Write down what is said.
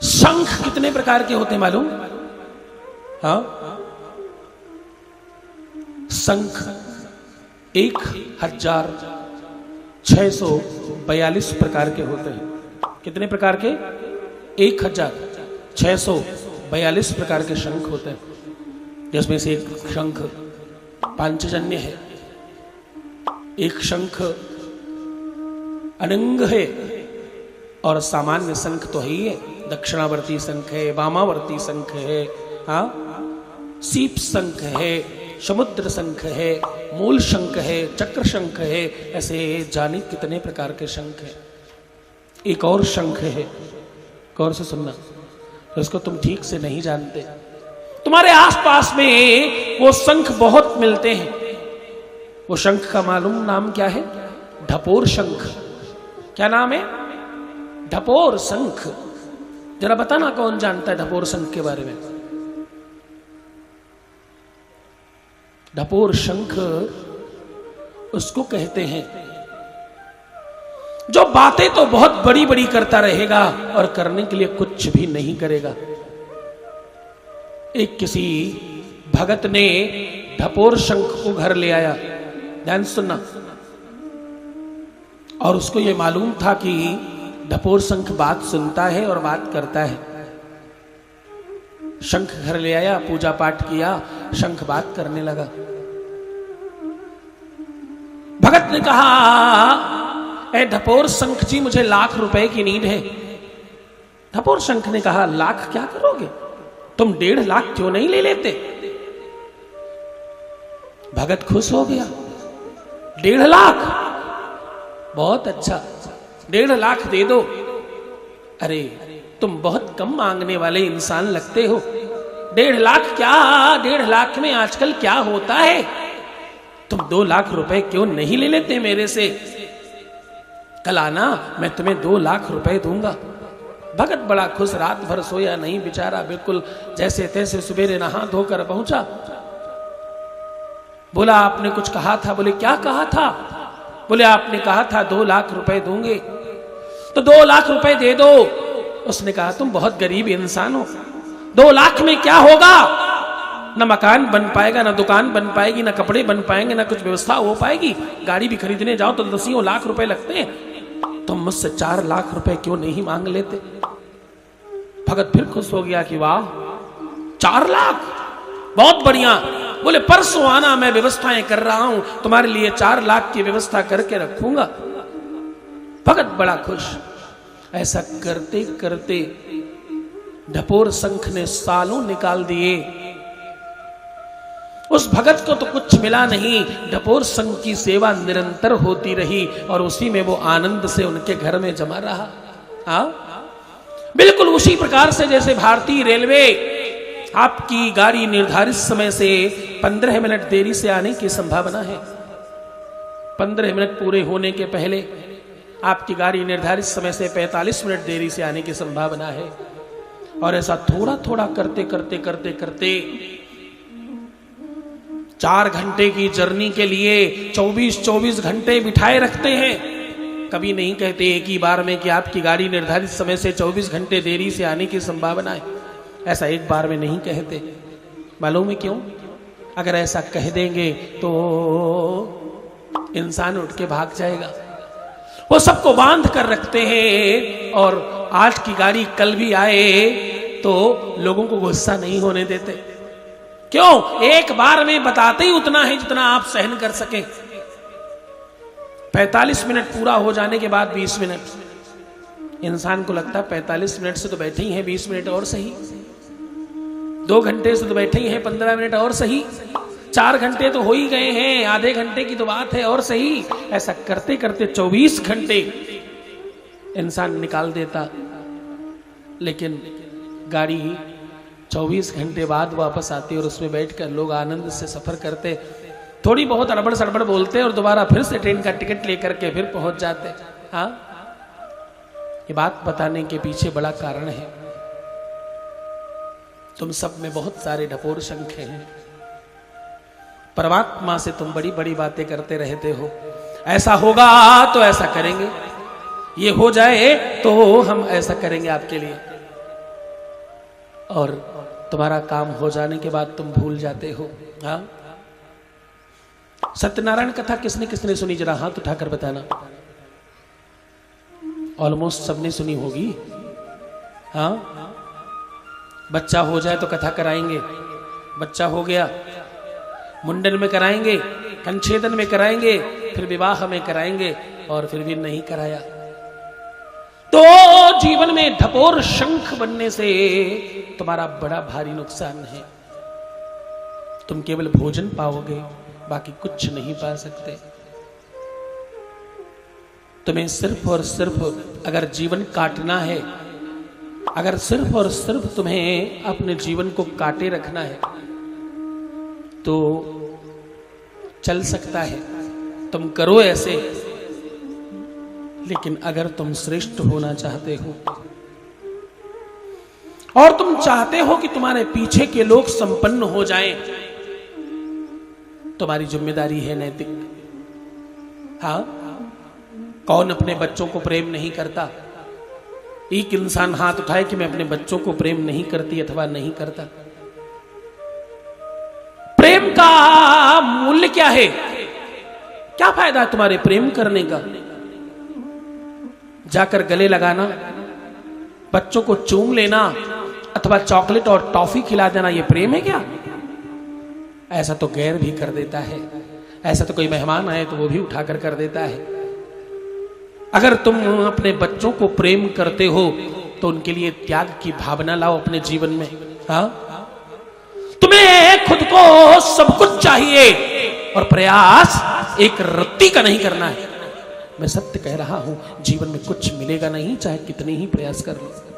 शंख कितने प्रकार के होते हैं मालूम? हाँ, शंख 1642 प्रकार के होते हैं। कितने प्रकार के? 1642 प्रकार के शंख होते हैं, जिसमें से एक शंख पांचजन्य है, एक शंख अनंग है, और सामान्य शंख तो है ही है। दक्षिणावर्ती शंख है, वामावर्ती शंख है, हाँ, सीप शंख है, समुद्र शंख है, मूल शंख है, चक्र शंख है। ऐसे जाने कितने प्रकार के शंख है। एक और शंख है, गौर से सुनना, उसको तुम ठीक से नहीं जानते। तुम्हारे आसपास में वो शंख बहुत मिलते हैं। वो शंख का मालूम नाम क्या है? ढपोर शंख। क्या नाम है? ढपोर शंख। जरा बताना कौन जानता है ढपोर शंख के बारे में? ढपोर शंख उसको कहते हैं जो बातें तो बहुत बड़ी बड़ी करता रहेगा और करने के लिए कुछ भी नहीं करेगा। एक किसी भगत ने ढपोर शंख को घर ले आया, ध्यान सुनना, और उसको यह मालूम था कि ढपोर शंख बात सुनता है और बात करता है। शंख घर ले आया, पूजा पाठ किया, शंख बात करने लगा। भगत ने कहा, ए ढपोर शंख जी, मुझे ₹1,00,000 की नीड है। ढपोर शंख ने कहा, लाख क्या करोगे? तुम 1.5 लाख क्यों नहीं ले लेते? भगत खुश हो गया। 1.5 लाख, बहुत अच्छा, 1.5 लाख दे दो। अरे तुम बहुत कम मांगने वाले इंसान लगते हो। 1.5 लाख क्या? 1.5 लाख में आजकल क्या होता है? तुम 2 लाख रुपए क्यों नहीं ले लेते मेरे से? कल आना, मैं तुम्हें 2 लाख रुपए दूंगा। भगत बड़ा खुश, रात भर सोया नहीं बेचारा, बिल्कुल जैसे तैसे सवेरे नहा धोकर पहुंचा। बोला, आपने कुछ कहा था? बोले, क्या कहा था? बोले, आपने कहा था 2 लाख रुपए दूंगे, तो 2 लाख रुपए दे दो। उसने कहा, तुम बहुत गरीब इंसान हो, 2 लाख में क्या होगा? न मकान बन पाएगा, न दुकान बन पाएगी, न कपड़े बन पाएंगे, न कुछ व्यवस्था हो पाएगी। गाड़ी भी खरीदने जाओ तो 10 लाख रुपए लगते हैं। तुम मुझसे 4 लाख रुपए क्यों नहीं मांग लेते? भगत फिर खुश हो गया कि वाह, 4 लाख, बहुत बढ़िया। बोले, परसों आना, मैं व्यवस्थाएं कर रहा हूं, तुम्हारे लिए 4 लाख की व्यवस्था करके रखूंगा। भगत बड़ा खुश। ऐसा करते करते ढपोर शंख ने सालों निकाल दिए। उस भगत को तो कुछ मिला नहीं, ढपोर शंख की सेवा निरंतर होती रही और उसी में वो आनंद से उनके घर में जमा रहा। हाँ, बिल्कुल उसी प्रकार से जैसे भारतीय रेलवे आपकी गाड़ी निर्धारित समय से 15 मिनट देरी से आने की संभावना है। 15 मिनट पूरे होने के पहले आपकी गाड़ी निर्धारित समय से 45 मिनट देरी से आने की संभावना है। और ऐसा थोड़ा थोड़ा करते करते करते करते 4 घंटे की जर्नी के लिए 24 घंटे बिठाए रखते हैं। कभी नहीं कहते एक ही बार में कि आपकी गाड़ी निर्धारित समय से 24 घंटे देरी से आने की संभावना है। ऐसा एक बार में नहीं कहते। मालूम है क्यों? अगर ऐसा कह देंगे तो इंसान उठ के भाग जाएगा। वो सबको बांध कर रखते हैं और आज की गाड़ी कल भी आए तो लोगों को गुस्सा नहीं होने देते। क्यों? एक बार में बताते ही उतना है जितना आप सहन कर सकें। 45 मिनट पूरा हो जाने के बाद 20 मिनट, इंसान को लगता है 45 मिनट से तो बैठे ही हैं, 20 मिनट और सही। 2 घंटे से तो बैठे ही हैं, 15 मिनट और सही। 4 घंटे तो हो ही गए हैं, आधे घंटे की तो बात है और सही। ऐसा करते करते 24 घंटे इंसान निकाल देता, लेकिन गाड़ी 24 घंटे बाद वापस आती और उसमें बैठकर लोग आनंद से सफर करते। थोड़ी बहुत अड़बड़ सड़बड़ बोलते और दोबारा फिर से ट्रेन का टिकट लेकर के फिर पहुंच जाते। हाँ, ये बात बताने के पीछे बड़ा कारण है। तुम सब में बहुत सारे ढपोर शंख हैं। परमात्मा से तुम बड़ी बड़ी बातें करते रहते हो। ऐसा होगा तो ऐसा करेंगे, ये हो जाए तो हम ऐसा करेंगे आपके लिए। और तुम्हारा काम हो जाने के बाद तुम भूल जाते हो। हाँ, सत्यनारायण कथा किसने किसने सुनी, जरा हाथ उठाकर बताना। ऑलमोस्ट सबने सुनी होगी। हाँ, बच्चा हो जाए तो कथा कराएंगे, बच्चा हो गया मुंडन में कराएंगे, कंछेदन में कराएंगे, फिर विवाह में कराएंगे, और फिर भी नहीं कराया तो जीवन में ढपोर शंख बनने से तुम्हारा बड़ा भारी नुकसान है। तुम केवल भोजन पाओगे, बाकी कुछ नहीं पा सकते। तुम्हें सिर्फ और सिर्फ अगर जीवन काटना है, अगर सिर्फ और सिर्फ तुम्हें अपने जीवन को काटे रखना है तो चल सकता है, तुम करो ऐसे। लेकिन अगर तुम श्रेष्ठ होना चाहते हो और तुम चाहते हो कि तुम्हारे पीछे के लोग संपन्न हो जाएं, तुम्हारी जिम्मेदारी है नैतिक। हाँ, कौन अपने बच्चों को प्रेम नहीं करता? एक इंसान हाथ उठाए कि मैं अपने बच्चों को प्रेम नहीं करती अथवा नहीं करता। प्रेम का मूल्य क्या है? क्या फायदा है तुम्हारे प्रेम करने का? जाकर गले लगाना, बच्चों को चूम लेना अथवा चॉकलेट और टॉफी खिला देना, यह प्रेम है क्या? ऐसा तो गैर भी कर देता है। ऐसा तो कोई मेहमान आए तो वो भी उठाकर कर देता है। अगर तुम अपने बच्चों को प्रेम करते हो तो उनके लिए त्याग की भावना लाओ अपने जीवन में। हाँ, तुम्हें खुद को सब कुछ चाहिए और प्रयास एक रत्ती का नहीं करना है। मैं सत्य कह रहा हूं, जीवन में कुछ मिलेगा नहीं, चाहे कितने ही प्रयास कर लो।